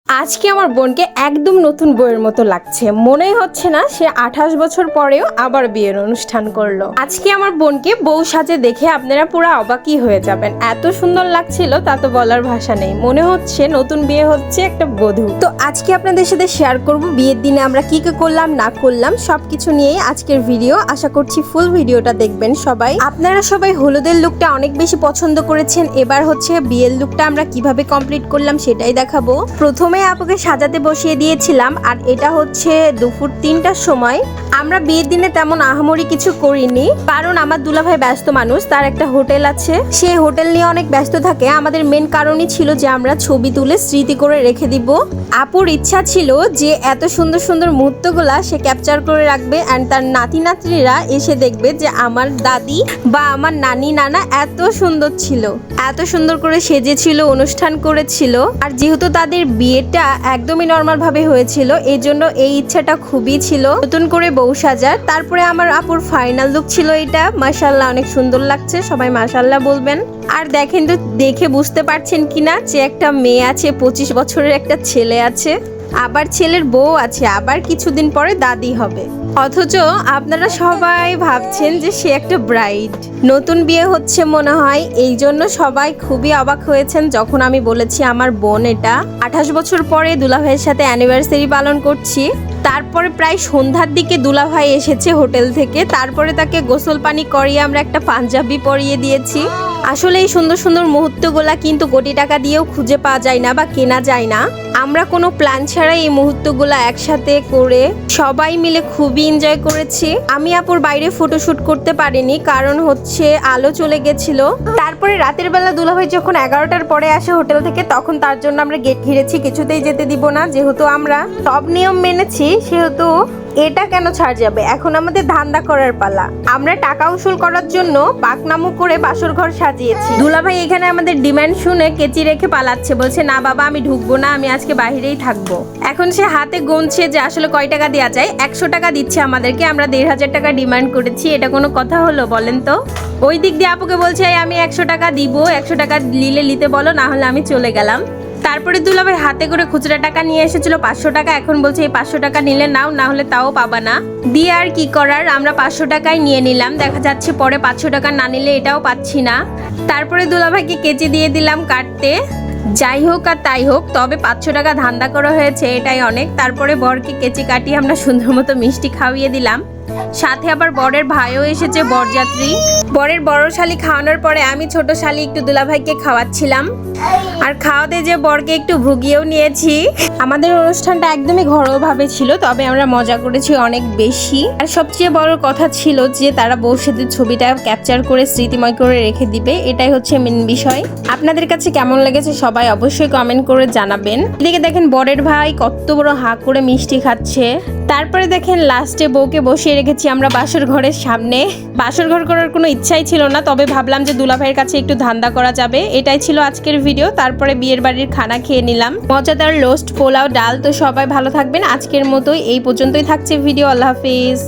আজকে আমার বোনকে একদম নতুন বইয়ের মতো লাগছে। মনেই হচ্ছে না সে 28 বছর পরেও আবার বিয়ের অনুষ্ঠান করলো। আজকে আমার বোনকে বউ সাজে দেখে আপনারা পুরো অবাকই হয়ে যাবেন। এত সুন্দর লাগছিল তা তো বলার ভাষা নেই। মনে হচ্ছে নতুন বিয়ে হচ্ছে একটা বধূ। তো আজকে আপনাদের সাথে শেয়ার করব বিয়ের দিনে আমরা কি কি করলাম না করলাম সবকিছু নিয়েই আজকের ভিডিও। আশা করছি ফুল ভিডিওটা দেখবেন সবাই। আপনারা সবাই হলুদের লুকটা অনেক বেশি পছন্দ করেছেন। এবার হচ্ছে বিয়ের লুকটা আমরা কিভাবে কমপ্লিট করলাম সেটাই দেখাবো। প্রথমে আপুকে সাজাতে বসিয়ে দিয়েছিলাম, আর এটা হচ্ছে দুপুর 3টার সময়। আমরা বিয়ের দিনে তেমন আহামরি কিছু করিনি, কারণ আমার দুলাভাই ব্যস্ত মানুষ, তার একটা হোটেল আছে, সে হোটেল নিয়ে অনেক ব্যস্ত থাকে। আমাদের মেন কারণই ছিল যে আমরা ছবি তুলে স্মৃতি করে রেখে দিব। আপুর ইচ্ছা ছিল যে এত সুন্দর সুন্দর মুহূর্তগুলা সে ক্যাপচার করে রাখবে, অ্যান্ড তার নাতি নাতনিরা এসে দেখবে যে আমার দাদি বা আমার নানি নানা এত সুন্দর ছিল, এত সুন্দর করে সেজেছিল, অনুষ্ঠান করেছিল। আর যেহেতু তাদের বিয়েটা একদমই নর্মাল ভাবে হয়েছিল, এই জন্য এই ইচ্ছাটা খুবই ছিল নতুন করে বউ সাজার। তারপরে আমার আপুর ফাইনাল লুক ছিল এটা। মাশাআল্লাহ, অনেক সুন্দর লাগছে, সবাই মাশাআল্লাহ বলবেন। আর দেখেন তো, দেখে বুঝতে পারছেন কিনা যে একটা মেয়ে আছে, 25 বছরের একটা ছেলে আছে, আবার ছেলের বউ আছে, আবার কিছুদিন পরে দাদি হবে। অথচ আপনারা সবাই ভাবছেন যে সে একটা ব্রাইড, নতুন বিয়ে হচ্ছে মনে হয়। এই জন্য সবাই খুবই অবাক হয়েছেন যখন আমি বলেছি আমার বোন এটা 28 বছর পরে দুলাভাইয়ের সাথে অ্যানিভার্সারি পালন করছি। তারপরে প্রায় সন্ধ্যার দিকে দুলাভাই এসেছে হোটেল থেকে, তারপরে তাকে গোসল পানি করিয়ে আমরা একটা পাঞ্জাবি পরিয়ে দিয়েছি। আসলে এই সুন্দর সুন্দর মুহূর্তগুলা কিন্তু কোটি টাকা দিয়েও খুঁজে পাওয়া যায় না বা কেনা যায় না। আমরা কোনো প্ল্যান ছাড়াই এই মুহূর্তগুলা একসাথে করে সবাই মিলে খুবই এনজয় করেছি। আমি আপুর বাইরে ফটোশুট করতে পারিনি, কারণ হচ্ছে আলো চলে গেছিল। তারপরে রাতের বেলা দুলাভাই যখন 11টার পরে আসে হোটেল থেকে, তখন তার জন্য আমরা গেট ঘিরেছি, কিছুতেই যেতে দিব না। যেহেতু আমরা সব নিয়ম মেনেছি, সেহেতু এটা কেন ছাড় যাবে। এখন আমাদের ধান্দা করার পালা। আমরা টাকা উসুল করার জন্য পাকনামু করে বাসর ঘর সাজিয়েছি। দুলাভাই এখানে আমাদের ডিমান্ড শুনে কেচি রেখে পালাচ্ছে, বলছে না বাবা আমি ঢুকবো না, আমি আজকে বাহিরেই থাকবো। এখন সে হাতে গুনছে যে আসলে কয় টাকা দেওয়া যায়। 100 টাকা দিচ্ছে আমাদেরকে, আমরা 1500 টাকা ডিমান্ড করেছি। এটা কোনো কথা হলো বলেন তো? ওই দিক দিয়ে আপুকে বলছে আমি 100 টাকা দিব, 100 টাকা নিতে বলো, না হলে আমি চলে গেলাম। তারপরে দুলাভাই হাতে করে খুচরা টাকা নিয়ে এসেছিল 500 টাকা। এখন বলছে এই 500 টাকা নিলে নাও, না হলে তাও পাবা না। দিয়ে আর কি করার, আমরা 500 টাকাই নিয়ে নিলাম। দেখা যাচ্ছে পরে 500 টাকা না নিলে এটাও পাচ্ছি না। তারপরে দুলাভাইকে কেচি দিয়ে দিলাম কাটতে। যাই হোক আর তাই হোক, তবে 500 টাকা ধান্দা করা হয়েছে, এটাই অনেক। তারপরে বরকে কেচি কাটিয়ে আমরা সুন্দর মতো মিষ্টি খাওয়িয়ে দিলাম। সাথে আবার বরের ভাইও এসেছে, বরযাত্রী। বরের বড় শালি খাওয়ানোর পরে আমি ছোট শালি একটু দুলাভাইকে খাওয়াচ্ছিলাম, আর খাওয়াতে যে বরকে একটু ভুগিয়েও নিয়েছি। আমাদের অনুষ্ঠানটা একদমই ঘরোয়া ভাবে ছিল, তবে আমরা মজা করেছি অনেক বেশি। আর সবচেয়ে বড় কথা ছিল যে তারা বউর সাথে ছবিটা ক্যাপচার করে স্মৃতিময় করে রেখে দিবে, এটাই হচ্ছে মেন বিষয়। আপনাদের কাছে কেমন লেগেছে সবাই অবশ্যই কমেন্ট করে জানাবেন। এদিকে দেখেন বরের ভাই কত বড় হাঁ করে মিষ্টি খাচ্ছে। তারপরে দেখেন লাস্টে বউকে বসিয়ে রেখেছি আমরা বাসর ঘরের সামনে। বাসর ঘর করার কোনো ইচ্ছাই ছিল না, তবে ভাবলাম যে দুলাভাইয়ের কাছে একটু ধান্দা করা যাবে। এটাই ছিল আজকের ভিডিও। তারপরে বিয়ের বাড়ির খানা খেয়ে নিলাম, মজাদার রোস্ট, পোলাও, ডাল। তো সবাই ভালো থাকবেন। আজকের মতোই এই পর্যন্তই থাকছে ভিডিও। আল্লাহ হাফিজ।